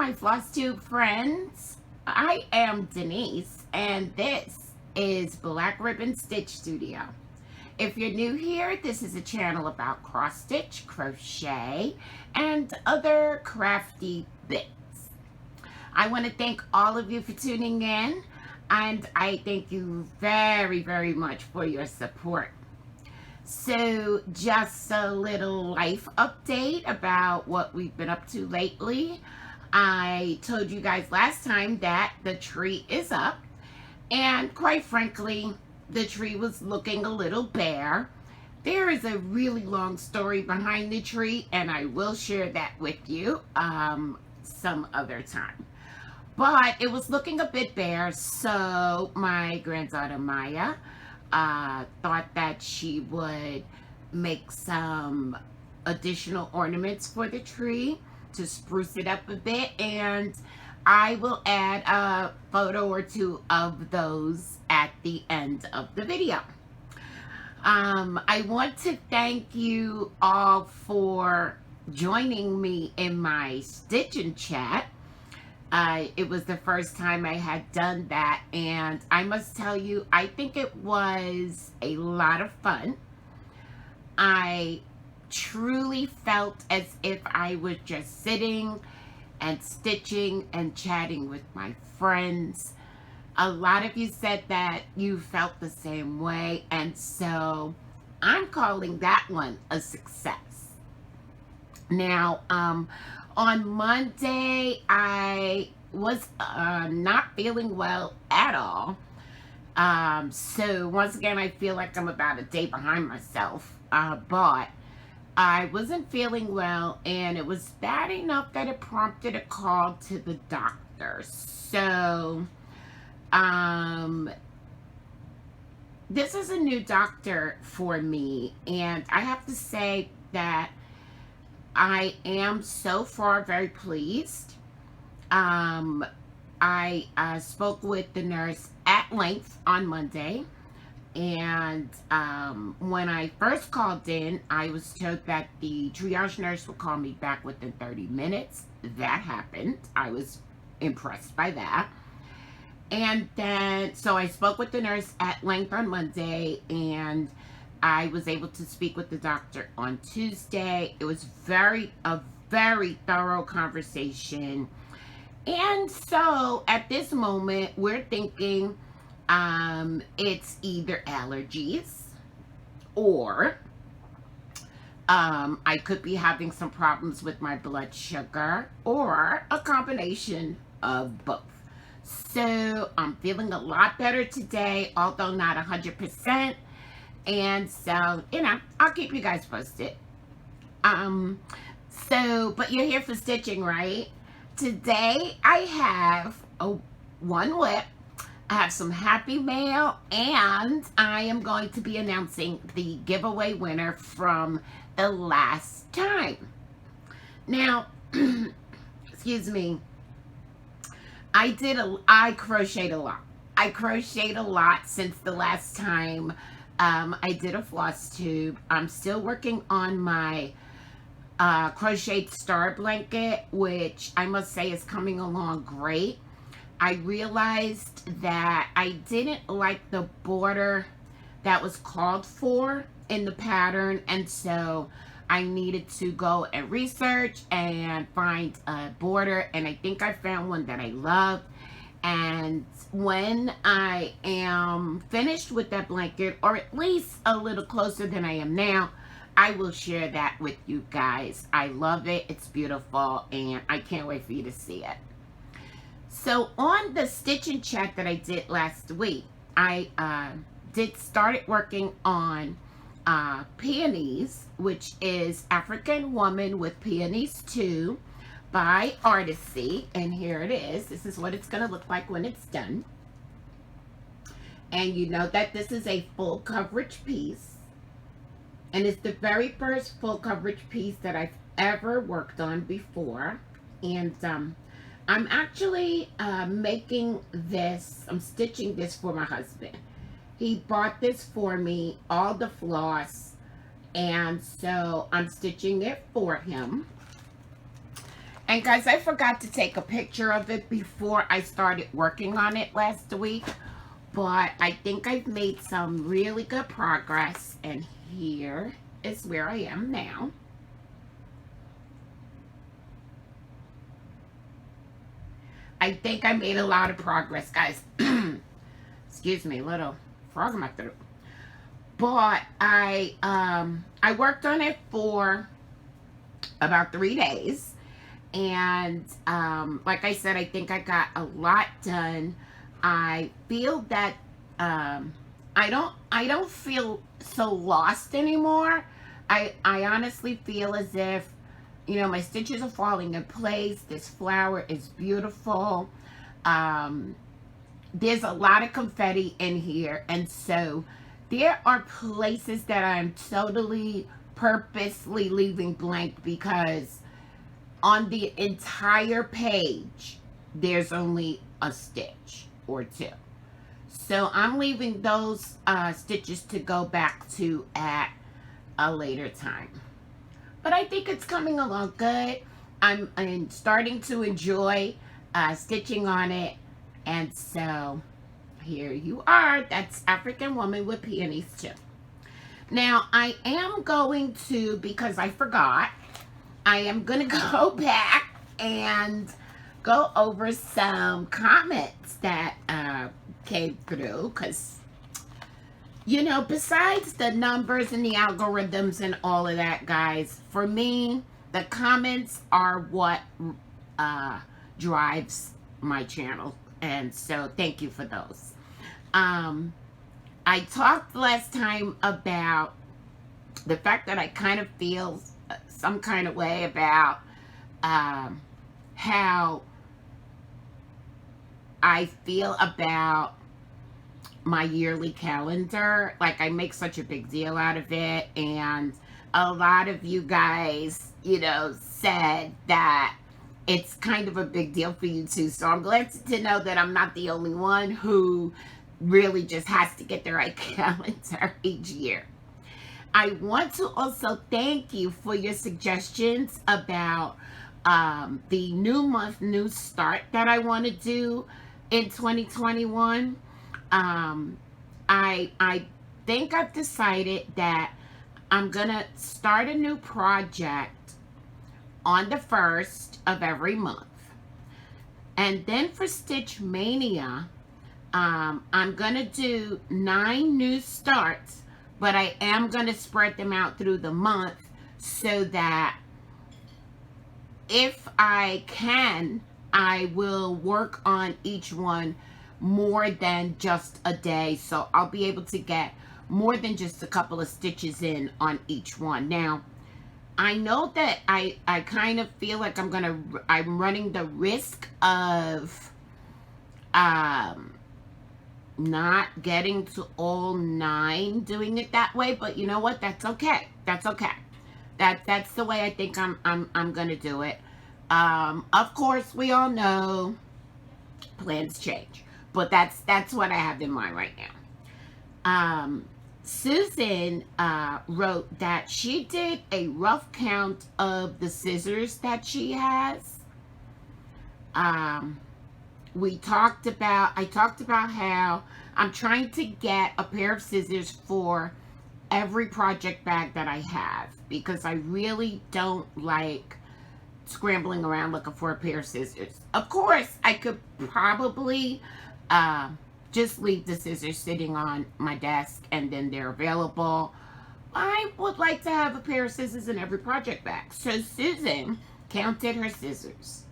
my Flosstube friends. I am Denise, and this is Black Ribbon Stitch Studio. If you're new here, this is a channel about cross stitch, crochet, and other crafty bits. I want to thank all of you for tuning in, and I thank you very, very much for your support. So just a little life update about what we've been up to lately. I told you guys last time that the tree is up, and quite frankly, the tree was looking a little bare. There is a really long story behind the tree, and I will share that with you some other time. But it was looking a bit bare, so my granddaughter Maya thought that she would make some additional ornaments for the tree to spruce it up a bit, and I will add a photo or two of those at the end of the video. I want to thank you all for joining me in my stitching chat. It was the first time I had done that, and I must tell you, I think it was a lot of fun. I truly felt as if I was just sitting and stitching and chatting with my friends. A lot of you said that you felt the same way, and so I'm calling that one a success. Now, on Monday, I was not feeling well at all. So once again, I feel like I'm about a day behind myself. But I wasn't feeling well, and it was bad enough that it prompted a call to the doctor. So, this is a new doctor for me, and I have to say that I am so far very pleased. I spoke with the nurse at length on Monday, and when I first called in, I was told that the triage nurse would call me back within 30 minutes. That happened. I was impressed by that. And then, so I spoke with the nurse at length on Monday, and I was able to speak with the doctor on Tuesday. It was a very thorough conversation. And so at this moment, we're thinking it's either allergies, or I could be having some problems with my blood sugar, or a combination of both. So I'm feeling a lot better today, although not 100%. And so, you know, I'll keep you guys posted. But you're here for stitching, right? Today I have one WIP. I have some happy mail, and I am going to be announcing the giveaway winner from the last time. Now, excuse me, I crocheted a lot. I crocheted a lot since the last time I did a Flosstube. I'm still working on my crocheted star blanket, which I must say is coming along great. I realized that I didn't like the border that was called for in the pattern, and so I needed to go and research and find a border, and I think I found one that I love. And when I am finished with that blanket, or at least a little closer than I am now, I will share that with you guys. I love it. It's beautiful, and I can't wait for you to see it. So on the stitching chat that I did last week, I started working on Peonies, which is African Woman with Peonies 2 by Artisy, and here it is. This is what it's going to look like when it's done. And you know that this is a full coverage piece, and it's the very first full coverage piece that I've ever worked on before. And I'm actually making this, I'm stitching this for my husband. He bought this for me, all the floss, and so I'm stitching it for him. And guys, I forgot to take a picture of it before I started working on it last week. But I think I've made some really good progress. And here is where I am now. I think I made a lot of progress, guys. Excuse me, little frog in my throat. But I worked on it for about 3 days. And like I said, I think I got a lot done. I feel that I don't feel so lost anymore. I honestly feel as if, you know, my stitches are falling in place. This flower is beautiful. There's a lot of confetti in here, and so there are places that I'm totally purposely leaving blank because on the entire page, there's only a stitch or two. So I'm leaving those stitches to go back to at a later time. But I think it's coming along good. I'm starting to enjoy stitching on it. And so here you are. That's African Woman with Peonies too. Now I am going to, because I forgot, I am going to go back and go over some comments that came through. Because, you know, besides the numbers and the algorithms and all of that, guys, for me, the comments are what drives my channel. And so thank you for those. I talked last time about the fact that I kind of feel some kind of way about how I feel about my yearly calendar. Like, I make such a big deal out of it, and a lot of you guys, you know, said that it's kind of a big deal for you too. So I'm glad to know that I'm not the only one who really just has to get the right calendar each year. I want to also thank you for your suggestions about the new month, new start that I want to do in 2021. I think I've decided that I'm gonna start a new project on the 1st of every month. And then for Stitch Mania, I'm gonna do 9 new starts, but I am gonna spread them out through the month so that if I can, I will work on each one more than just a day. So I'll be able to get more than just a couple of stitches in on each one. Now, I know that I kind of feel like I'm running the risk of not getting to all 9 doing it that way, but you know what? That's okay. That's okay. That's the way I think I'm gonna do it. Of course, we all know plans change, but that's what I have in mind right now. Susan wrote that she did a rough count of the scissors that she has. I talked about how I'm trying to get a pair of scissors for every project bag that I have, because I really don't like scrambling around looking for a pair of scissors. Of course, I could probably just leave the scissors sitting on my desk and then they're available. I would like to have a pair of scissors in every project bag. So Susan counted her scissors.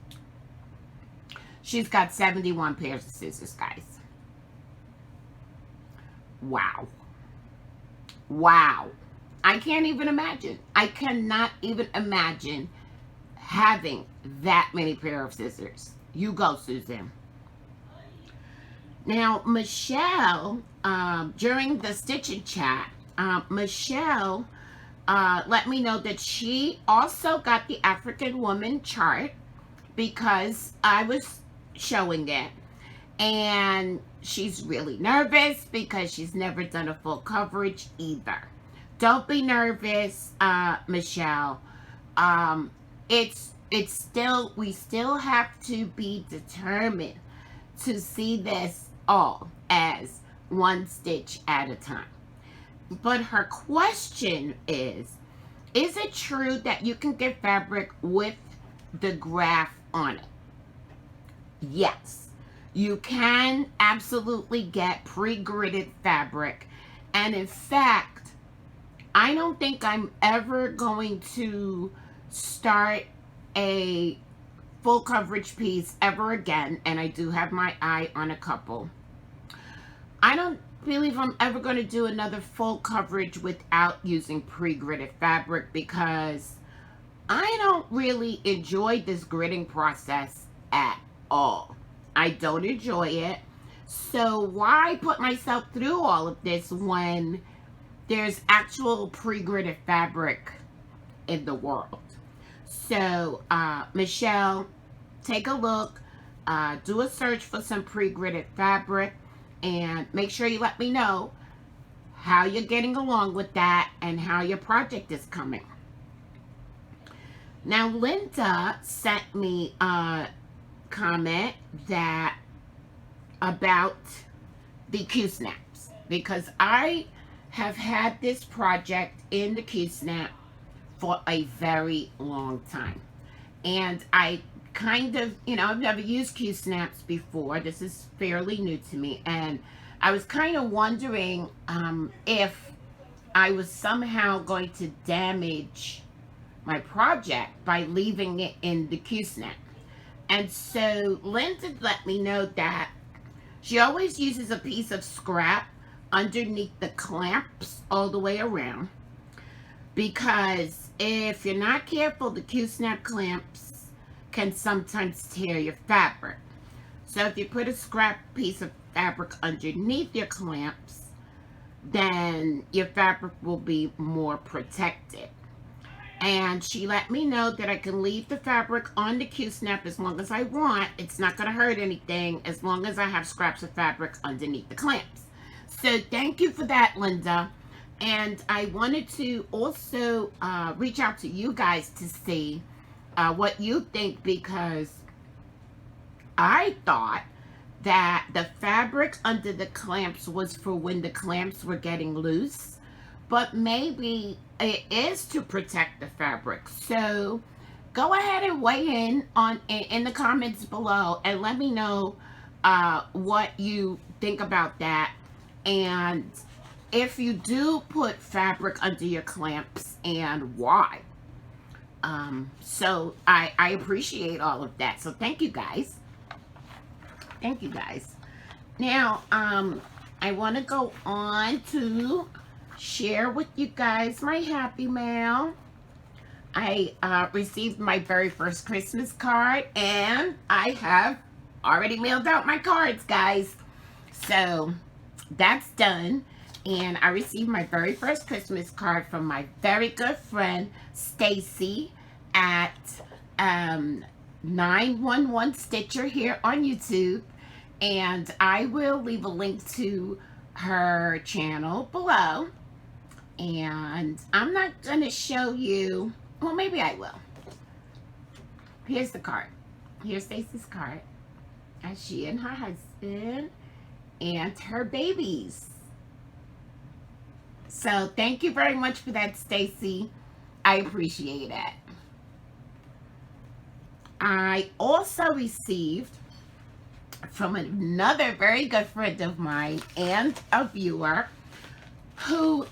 She's got 71 pairs of scissors, guys. Wow. Wow. I can't even imagine. I cannot even imagine having that many pair of scissors. You go, Susan. Now, Michelle, during the stitching chat, Michelle let me know that she also got the African Woman chart because I was showing it. And she's really nervous because she's never done a full coverage either. Don't be nervous, Michelle. It's we still have to be determined to see this all as one stitch at a time. But her question is it true that you can get fabric with the graph on it? Yes, you can absolutely get pre-gridded fabric. And in fact, I don't think I'm ever going to start a full coverage piece ever again, and I do have my eye on a couple. I don't believe I'm ever going to do another full coverage without using pre-gridded fabric, because I don't really enjoy this gridding process at all. I don't enjoy it. So why put myself through all of this when there's actual pre-gridded fabric in the world? So Michelle, take a look, do a search for some pre-gridded fabric, and make sure you let me know how you're getting along with that and how your project is coming. Now, Linda sent me a comment about the Q-snaps, because I have had this project in the Q-snap for a very long time. And I kind of, I've never used Q-snaps before. This is fairly new to me. And I was kind of wondering if I was somehow going to damage my project by leaving it in the Q-snap. And so Linda let me know that she always uses a piece of scrap underneath the clamps all the way around, because if you're not careful, the Q-snap clamps can sometimes tear your fabric. So if you put a scrap piece of fabric underneath your clamps, then your fabric will be more protected. And she let me know that I can leave the fabric on the Q-snap as long as I want. It's not going to hurt anything as long as I have scraps of fabric underneath the clamps. So thank you for that, Linda. And I wanted to also reach out to you guys to see what you think, because I thought that the fabric under the clamps was for when the clamps were getting loose, but maybe it is to protect the fabric. So go ahead and weigh in the comments below and let me know what you think about that, and if you do put fabric under your clamps and why. So I appreciate all of that. So thank you guys. Thank you guys. Now, I want to go on to share with you guys my happy mail. I received my very first Christmas card, and I have already mailed out my cards, guys. So that's done. And I received my very first Christmas card from my very good friend Stacy at 911 Stitcher here on YouTube. And I will leave a link to her channel below. And I'm not going to show you, well, maybe I will. Here's the card. Here's Stacy's card. As she and her husband and her babies. So thank you very much for that, Stacy. I appreciate it. I also received from another very good friend of mine and a viewer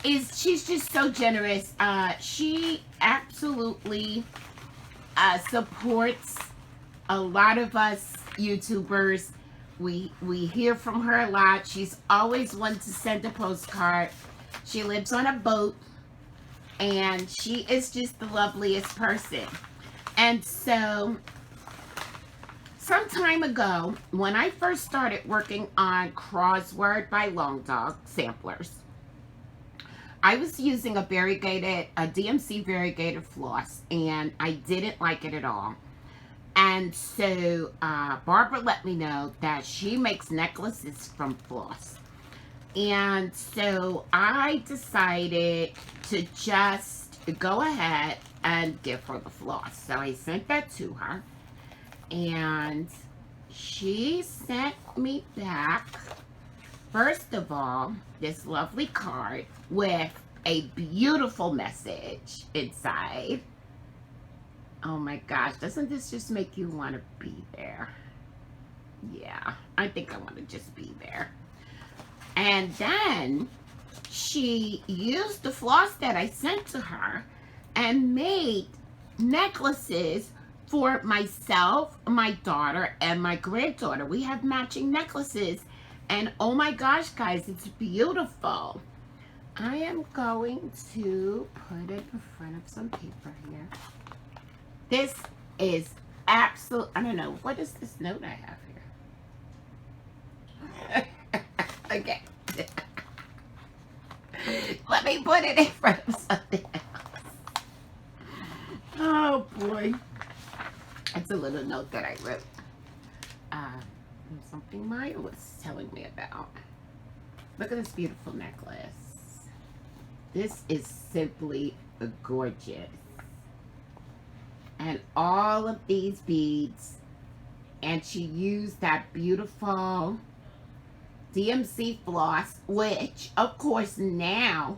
she's just so generous. She absolutely supports a lot of us YouTubers. We hear from her a lot. She's always wanted to send a postcard. She lives on a boat, and she is just the loveliest person. And so, some time ago, when I first started working on Crossword by Long Dog samplers, I was using a DMC variegated floss, and I didn't like it at all. And so, Barbara let me know that she makes necklaces from floss. And so I decided to just go ahead and give her the floss. So I sent that to her, and she sent me back, first of all, this lovely card with a beautiful message inside. Oh my gosh, doesn't this just make you want to be there? Yeah, I think I want to just be there. And then she used the floss that I sent to her and made necklaces for myself, my daughter, and my granddaughter. We have matching necklaces, and oh my gosh, guys, it's beautiful. I am going to put it in front of some paper here. This is absolute, I don't know, what is this note I have here? Okay. Let me put it in front of something else. Oh boy. It's a little note that I wrote. Something Maya was telling me about. Look at this beautiful necklace. This is simply gorgeous. And all of these beads. And she used that beautiful DMC floss, which, of course, now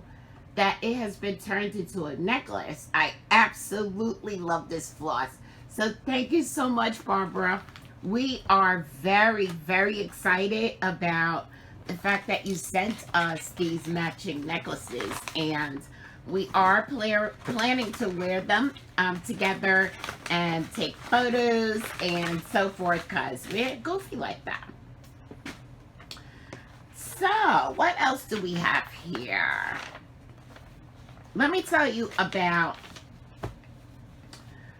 that it has been turned into a necklace, I absolutely love this floss. So thank you so much, Barbara. We are very, very excited about the fact that you sent us these matching necklaces, and we are planning to wear them together and take photos and so forth, because we're goofy like that. So, what else do we have here? Let me tell you about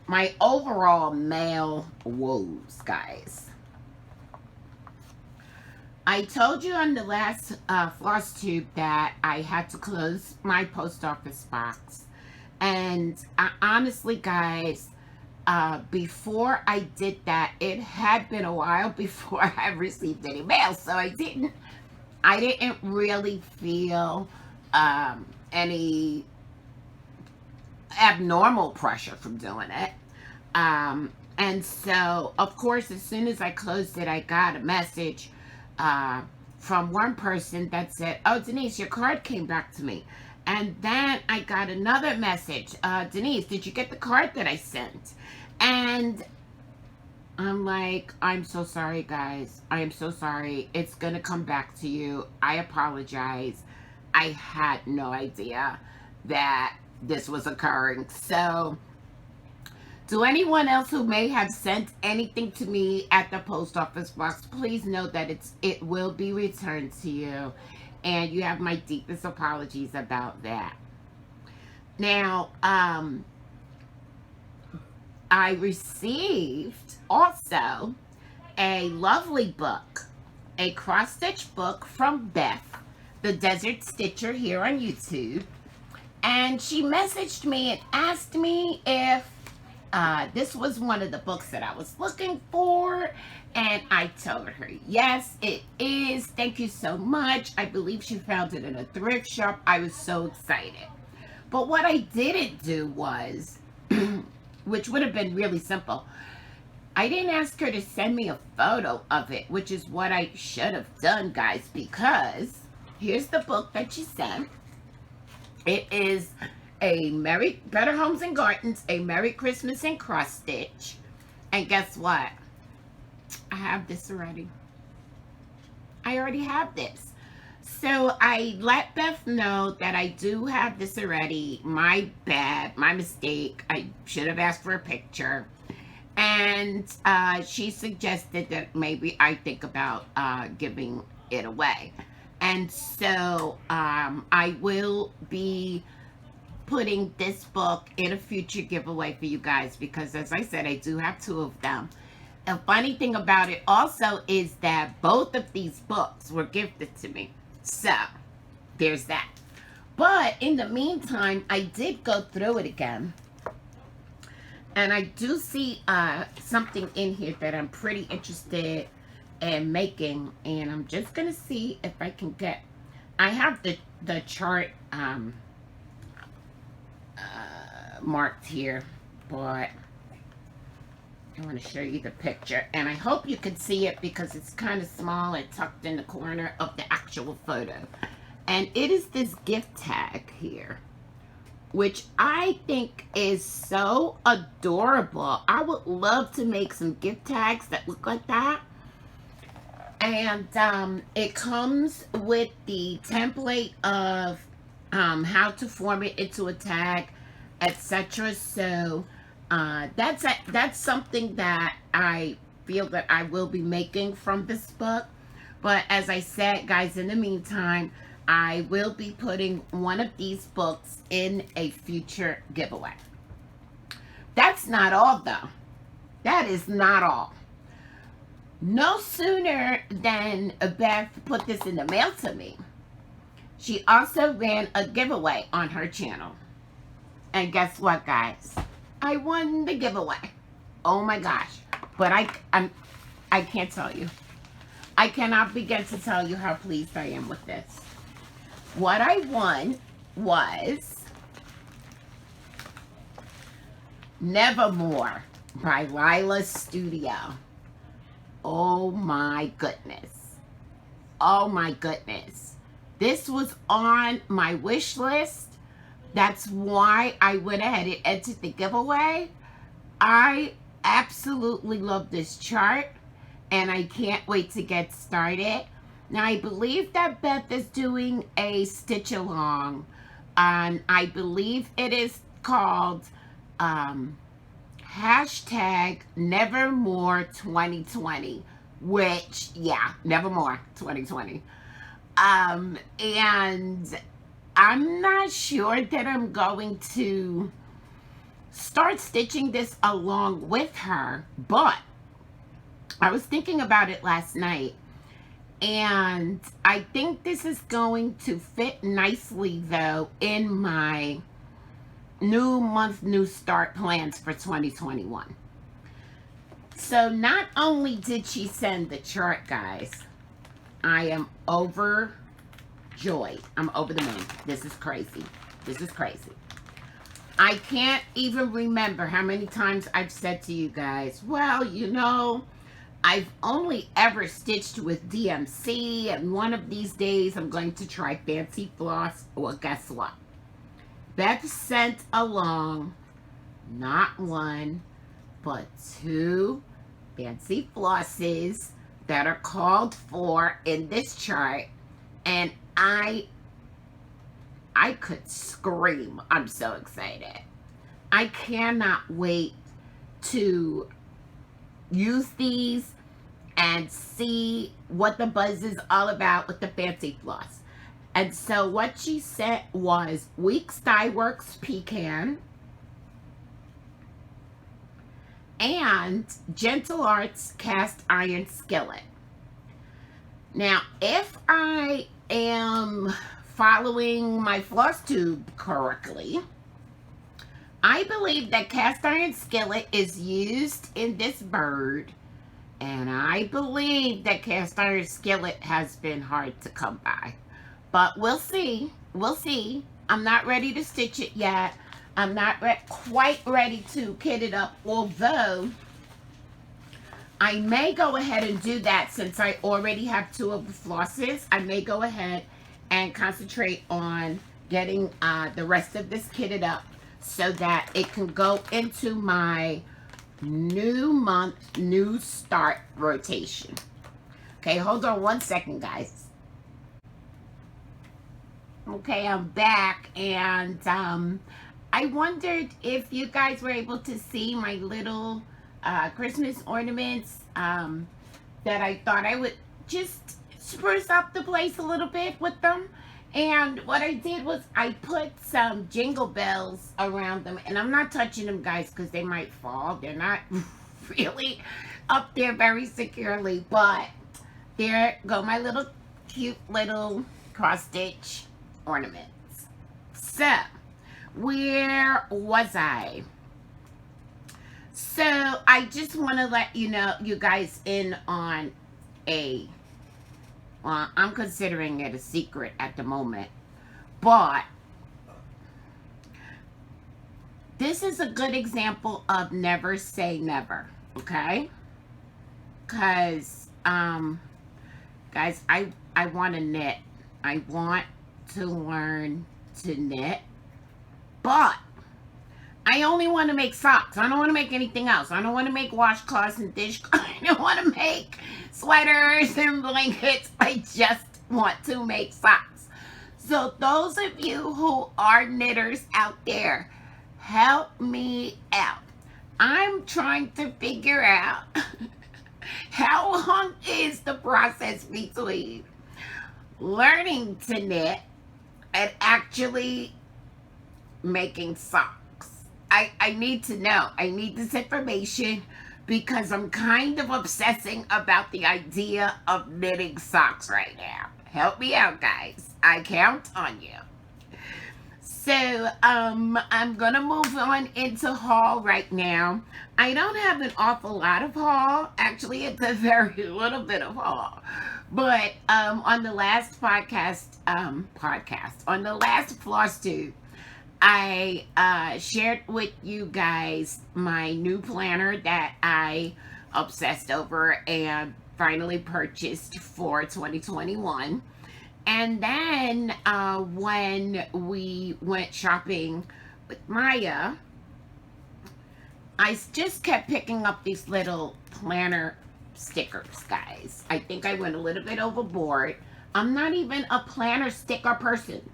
my overall mail woes, guys. I told you on the last Flosstube that I had to close my post office box. And honestly, guys, before I did that, it had been a while before I received any mail. So I didn't really feel any abnormal pressure from doing it. And so, of course, as soon as I closed it, I got a message from one person that said, "Oh, Denise, your card came back to me." And then I got another message, "Denise, did you get the card that I sent?" And I'm like, "I'm so sorry, guys. I am so sorry. It's going to come back to you. I apologize. I had no idea that this was occurring." So, to anyone else who may have sent anything to me at the post office box, please know that it will be returned to you, and you have my deepest apologies about that. Now, I received also a lovely book, a cross-stitch book from Beth, the Desert Stitcher here on YouTube. And she messaged me and asked me if this was one of the books that I was looking for. And I told her, yes, it is. Thank you so much. I believe she found it in a thrift shop. I was so excited. But what I didn't do was, which would have been really simple, I didn't ask her to send me a photo of it, which is what I should have done, guys, because here's the book that she sent. It is a Better Homes and Gardens, a Merry Christmas in Cross Stitch. And guess what? I have this already. I already have this. So I let Beth know that I do have this already. My bad, my mistake. I should have asked for a picture. And she suggested that maybe I think about giving it away. And so I will be putting this book in a future giveaway for you guys, because as I said, I do have 2 of them. The funny thing about it also is that both of these books were gifted to me. So there's that. But in the meantime, I did go through it again. And I do see something in here that I'm pretty interested in making. And I'm just going to see if I can get... I have the chart marked here, but I want to show you the picture, and I hope you can see it because it's kind of small and tucked in the corner of the actual photo. And it is this gift tag here, which I think is so adorable. I would love to make some gift tags that look like that. And it comes with the template of how to form it into a tag, etc. So that's something that I feel that I will be making from this book. But as I said, guys, in the meantime, I will be putting one of these books in a future giveaway. That's not all, though. That is not all. No sooner than Beth put this in the mail to me, she also ran a giveaway on her channel. And guess what, guys? I won the giveaway. Oh my gosh. But I can't tell you. I cannot begin to tell you how pleased I am with this. What I won was Nevermore by Lila's Studio. Oh my goodness. Oh my goodness. This was on my wish list. That's why I went ahead and entered the giveaway. I absolutely love this chart, and I can't wait to get started. Now, I believe that Beth is doing a stitch along, and I believe it is called hashtag Nevermore 2020, which, yeah, Nevermore 2020. And I'm not sure that I'm going to start stitching this along with her, but I was thinking about it last night, and I think this is going to fit nicely, though, in my new month, new start plans for 2021. So not only did she send the chart, guys, I am overjoyed. I'm over the moon. This is crazy. This is crazy. I can't even remember how many times I've said to you guys, well, you know, I've only ever stitched with DMC, and one of these days I'm going to try Fancy Floss. Well, guess what? Beth sent along not one, but two Fancy Flosses that are called for in this chart, and I could scream. I'm so excited. I cannot wait to use these and see what the buzz is all about with the Fancy Floss. And so what she sent was Weeks Dye Works Pecan and Gentle Arts Cast Iron Skillet. Now, if I am following my Flosstube correctly, I believe that Cast Iron Skillet is used in this bird, and I believe that Cast Iron Skillet has been hard to come by. But we'll see. We'll see. I'm not ready to stitch it yet. I'm not quite ready to kit it up, although I may go ahead and do that since I already have two of the flosses. I may go ahead and concentrate on getting the rest of this kitted up so that it can go into my new month, new start rotation. Okay, hold on one second, guys. Okay, I'm back, and I wondered if you guys were able to see my little Christmas ornaments that I thought I would just spruce up the place a little bit with them. And what I did was I put some jingle bells around them, and I'm not touching them, guys, because they might fall. They're not really up there very securely, but there go my little cute little cross stitch ornaments. So where was I? So I just want to let you know, you guys, in on a, well, I'm considering it a secret at the moment, but This is a good example of never say never, okay? Because, guys, I want to knit. I want to learn to knit, but I only want to make socks. I don't want to make anything else. I don't want to make washcloths and I don't want to make sweaters and blankets. I just want to make socks. So those of you who are knitters out there, help me out. I'm trying to figure out how long is the process between learning to knit and actually making socks. I need to know. I need this information because I'm kind of obsessing about the idea of knitting socks right now. Help me out, guys. I count on you. So, I'm gonna move on into haul right now. I don't have an awful lot of haul. Actually, it's a very little bit of haul. But, on the last on the last Flosstube, I shared with you guys my new planner that I obsessed over and finally purchased for 2021. And then when we went shopping with Maya, I just kept picking up these little planner stickers, guys. I think I went a little bit overboard. I'm not even a planner sticker person.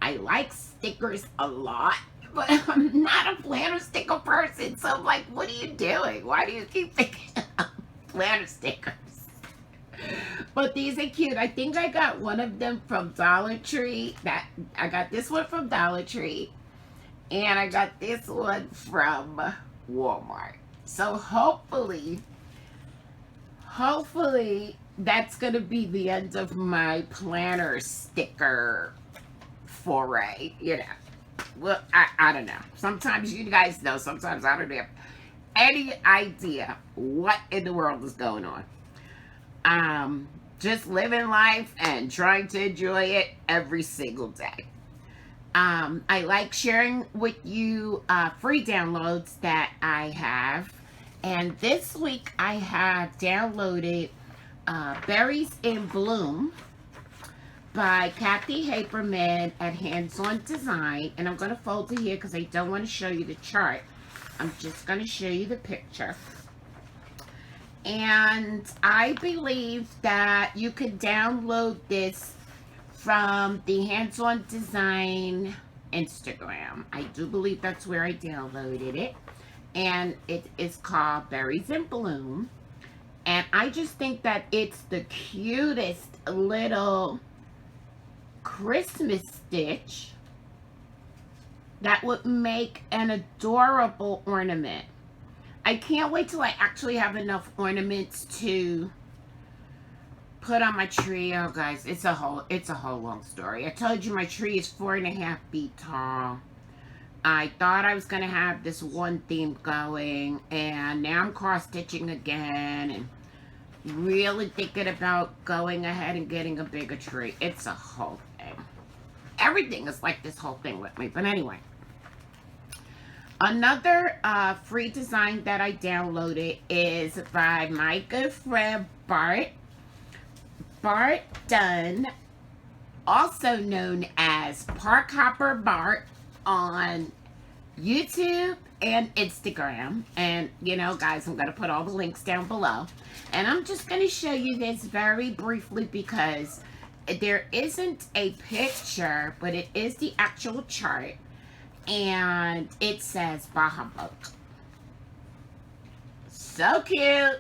I like stickers a lot, but I'm not a planner sticker person. So I'm like, what are you doing? Why do you keep picking up planner stickers? But these are cute. I think I got one of them from Dollar Tree. I got this one from Dollar Tree. And I got this one from Walmart. So hopefully that's going to be the end of my planner sticker foray, you know. Well, I don't know. Sometimes you guys know, sometimes I don't have any idea what in the world is going on. Just living life and trying to enjoy it every single day. I like sharing with you free downloads that I have. And this week I have downloaded Berries in Bloom by Kathy Haberman at Hands On Design. And I'm going to fold it here because I don't want to show you the chart. I'm just going to show you the picture. And I believe that you can download this from the Hands On Design Instagram. I do believe that's where I downloaded it. And it is called Berries in Bloom. And I just think that it's the cutest little Christmas stitch that would make an adorable ornament. I can't wait till I actually have enough ornaments to put on my tree. Oh, guys, it's a whole long story. I told you my tree is 4.5 feet tall. I thought I was going to have this one theme going, and now I'm cross-stitching again, and really thinking about going ahead and getting a bigger tree. It's a whole thing. Everything is like this whole thing with me, but anyway. Another free design that I downloaded is by my good friend Bart. Bart Dunn, also known as Park Hopper Bart on YouTube and Instagram. And, you know, guys, I'm going to put all the links down below. And I'm just going to show you this very briefly because there isn't a picture, but it is the actual chart. And it says Bah Humbug. So cute.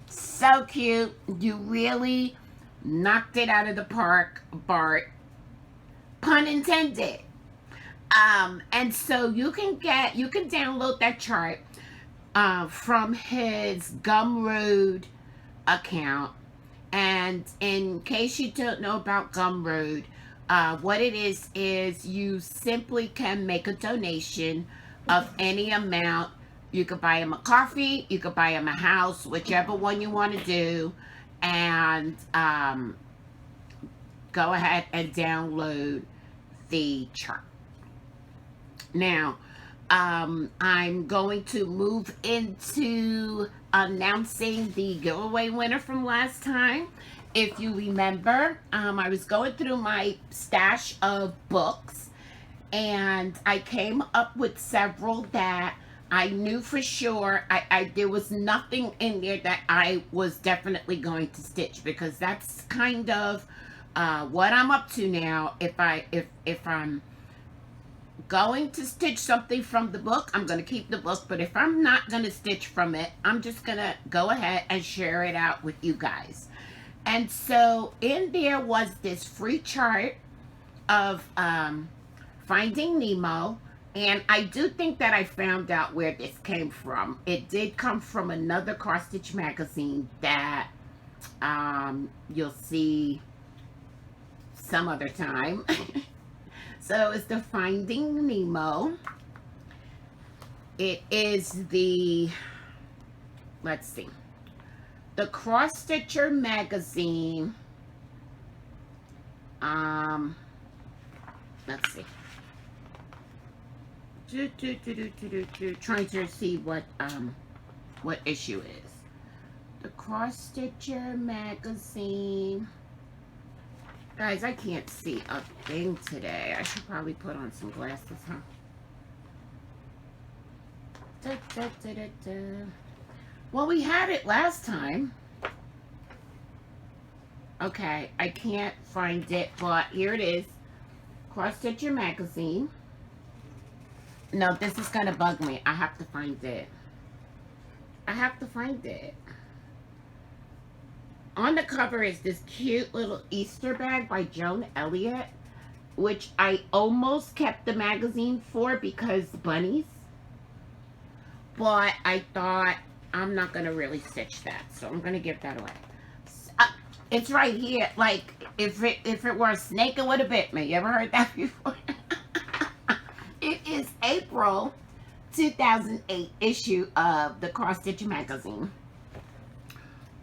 So cute. You really knocked it out of the park, Bart. Pun intended. And so you can download that chart from his Gumroad account. And in case you don't know about Gumroad, what it is you simply can make a donation of any amount. You could buy him a coffee, you could buy him a house, whichever one you want to do, and go ahead and download the chart. Now, I'm going to move into announcing the giveaway winner from last time. If you remember, I was going through my stash of books and I came up with several that I knew for sure there was nothing in there that I was definitely going to stitch, because that's kind of what I'm up to now. If I'm going to stitch something from the book, I'm going to keep the book, but if I'm not going to stitch from it, I'm just going to go ahead and share it out with you guys. And so in there was this free chart of Finding Nemo, and I do think that I found out where this came from. It did come from another cross stitch magazine that you'll see some other time. So it's the Finding Nemo. It is the, let's see, the Cross Stitcher magazine. Let's see. Trying to see what issue is. The Cross Stitcher magazine. Guys, I can't see a thing today. I should probably put on some glasses, huh? Well, we had it last time. Okay, I can't find it, but here it is. Cross Stitcher magazine. No, this is gonna bug me. I have to find it. I have to find it. On the cover is this cute little Easter bag by Joan Elliott, which I almost kept the magazine for because bunnies. But I thought I'm not going to really stitch that, so I'm going to give that away. It's right here. Like, if it were a snake, it would have bit me. You ever heard that before? It is April 2008 issue of the Cross Stitch magazine.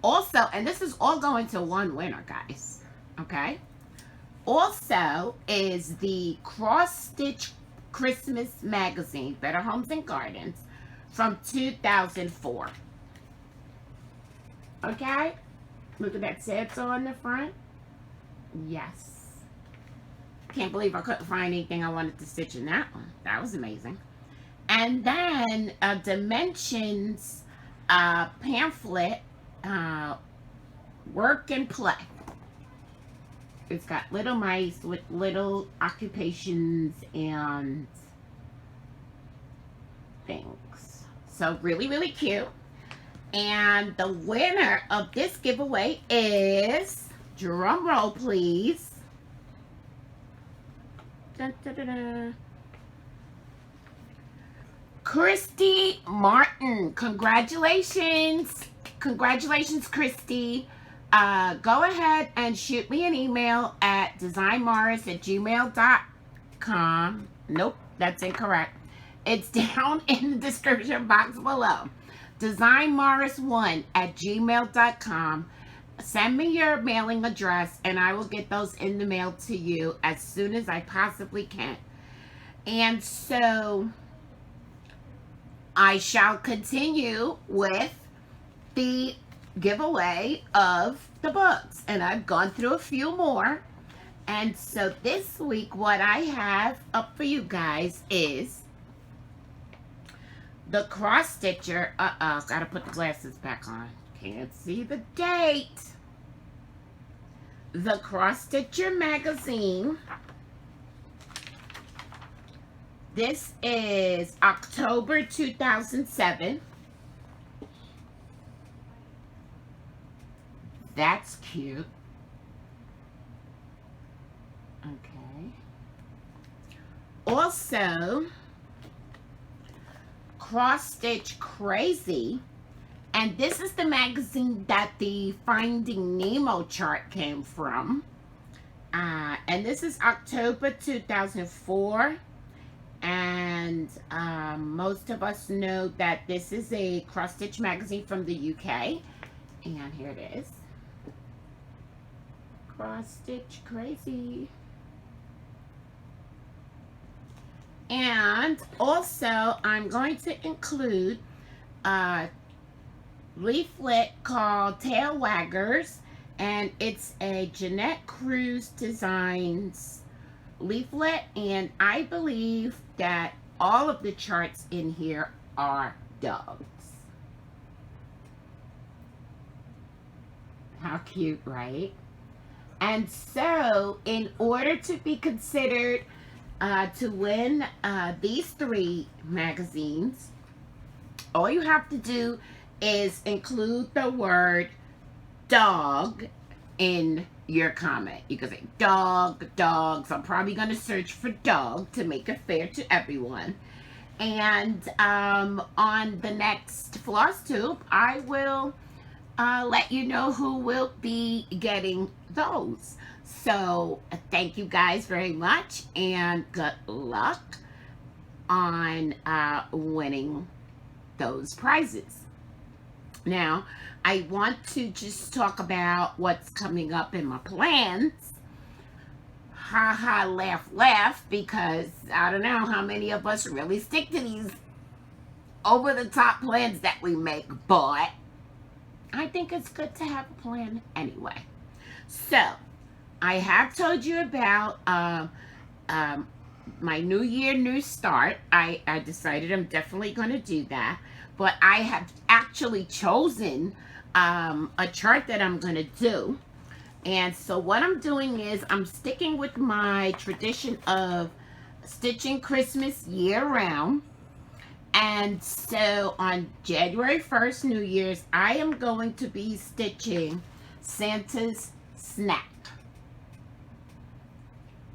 Also, and this is all going to one winner, guys, okay? Also is the Cross Stitch Christmas magazine, Better Homes and Gardens, from 2004. Okay? Look at that sad on the front. Yes. Can't believe I couldn't find anything I wanted to stitch in that one. That was amazing. And then a Dimensions pamphlet, Work and Play. It's got little mice with little occupations and things. So really, really cute. And the winner of this giveaway is, drum roll please, dun, dun, dun, dun, Christy Martin. Congratulations. Congratulations, Christy. Go ahead and shoot me an email at designmorris@gmail.com. Nope, that's incorrect. It's down in the description box below. designmorris1@gmail.com. Send me your mailing address and I will get those in the mail to you as soon as I possibly can. And so I shall continue with the giveaway of the books, and I've gone through a few more. And so this week what I have up for you guys is the Cross Stitcher. Gotta put the glasses back on, can't see the date. The Cross Stitcher magazine. This is October 2007. That's cute. Okay. Also, Cross Stitch Crazy. And this is the magazine that the Finding Nemo chart came from. And this is October 2004. And most of us know that this is a cross stitch magazine from the UK. And here it is. Cross Stitch Crazy. And also, I'm going to include a leaflet called Tail Waggers, and it's a Jeanette Cruz Designs leaflet, and I believe that all of the charts in here are dogs. How cute, right? And so, in order to be considered to win these 3 magazines, all you have to do is include the word dog in your comment. You can say dog, dogs. I'm probably going to search for dog to make it fair to everyone. And on the next Flosstube, I will let you know who will be getting those. So thank you guys very much, and good luck on winning those prizes. Now, I want to just talk about what's coming up in my plans. Ha ha, laugh, laugh, because I don't know how many of us really stick to these over-the-top plans that we make, but I think it's good to have a plan anyway. So, I have told you about my New Year, New Start. I decided I'm definitely going to do that. But I have actually chosen a chart that I'm going to do. And so what I'm doing is I'm sticking with my tradition of stitching Christmas year-round. And so on January 1st, New Year's, I am going to be stitching Santa's Snack.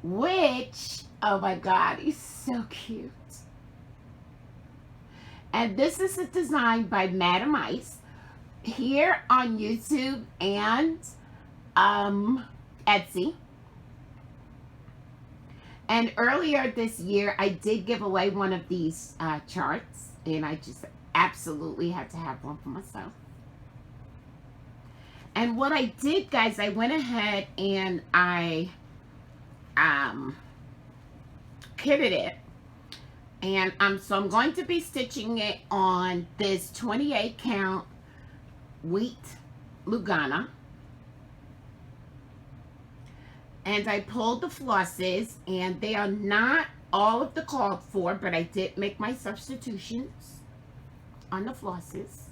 Which, oh my God, he's so cute. And this is a design by Madam Ice here on YouTube and Etsy. And earlier this year, I did give away one of these charts, and I just absolutely had to have one for myself. And what I did, guys, I went ahead and I kitted it. And so I'm going to be stitching it on this 28 count wheat Lugana. And I pulled the flosses, and they are not all of the called for, but I did make my substitutions on the flosses.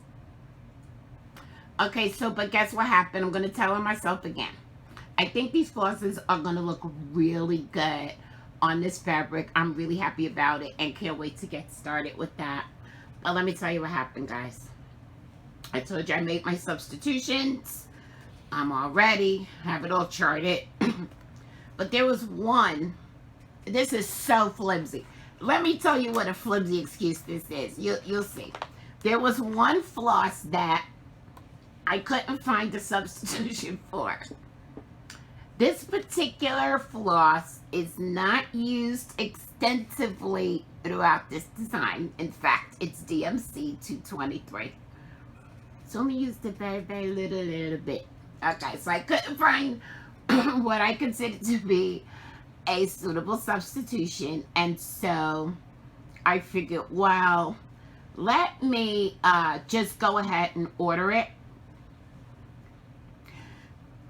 Okay, so, but guess what happened? I'm going to tell myself again. I think these flosses are going to look really good on this fabric. I'm really happy about it and can't wait to get started with that. But let me tell you what happened, guys. I told you I made my substitutions. I'm all ready. Have it all charted. But there was one. This is so flimsy. Let me tell you what a flimsy excuse this is. You'll see. There was one floss that I couldn't find a substitution for. This particular floss is not used extensively throughout this design. In fact, it's DMC 223. It's only used a very, very little bit. Okay, so I couldn't find what I considered to be a suitable substitution. And so I figured, well, let me just go ahead and order it.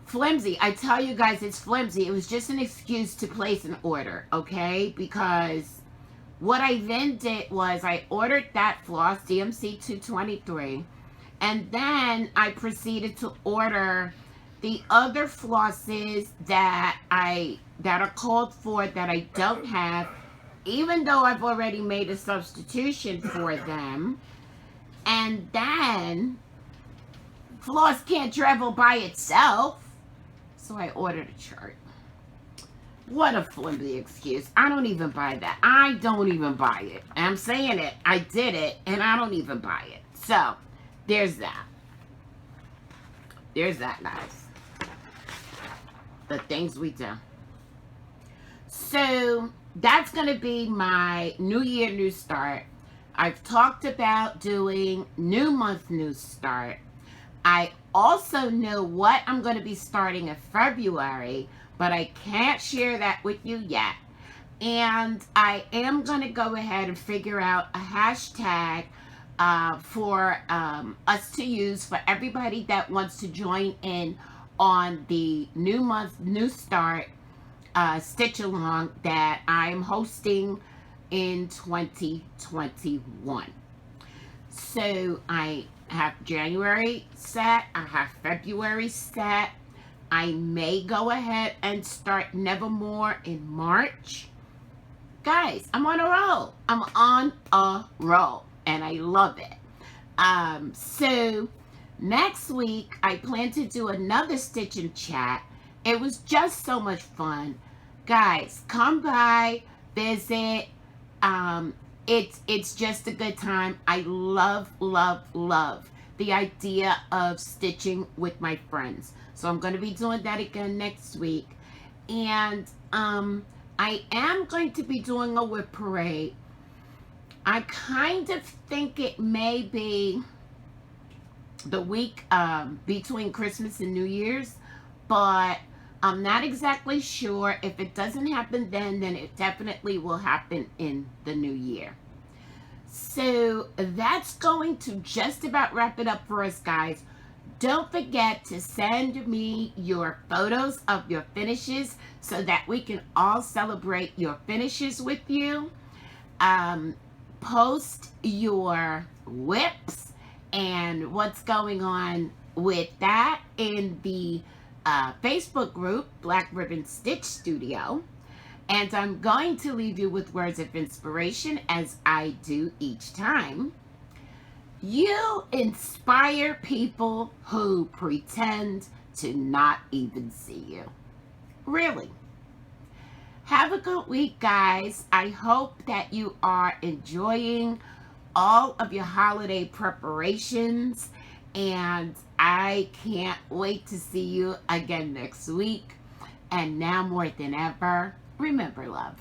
Flimsy. I tell you guys, it's flimsy. It was just an excuse to place an order, okay? Because what I then did was I ordered that floss, DMC 223, and then I proceeded to order the other flosses that are called for that I don't have, even though I've already made a substitution for them. And then floss can't travel by itself. So I ordered a chart. What a flimsy excuse. I don't even buy that. I don't even buy it. I'm saying it. I did it, and I don't even buy it. So, there's that. There's that, guys. The things we do. So, that's going to be my New Year, New Start. I've talked about doing New Month, New Start. I also know what I'm going to be starting in February, but I can't share that with you yet. And I am going to go ahead and figure out a hashtag for us to use for everybody that wants to join in on the new month, new start stitch along that I'm hosting in 2021. So I have January set, I have February set. I may go ahead and start Nevermore in March. Guys, I'm on a roll. I'm on a roll, and I love it. So next week, I plan to do another stitch and chat. It was just so much fun. Guys, come by, visit. It's just a good time. I love, love, love the idea of stitching with my friends. So I'm going to be doing that again next week. And I am going to be doing a WIP parade. I kind of think it may be the week between Christmas and New Year's, but I'm not exactly sure. If it doesn't happen then it definitely will happen in the new year. So that's going to just about wrap it up for us, guys. Don't forget to send me your photos of your finishes so that we can all celebrate your finishes with you. Post your WIPs and what's going on with that in the Facebook group, Black Ribbon Stitch Studio. And I'm going to leave you with words of inspiration, as I do each time. You inspire people who pretend to not even see you. Really. Have a good week, guys. I hope that you are enjoying all of your holiday preparations, and I can't wait to see you again next week. And now more than ever, remember, love.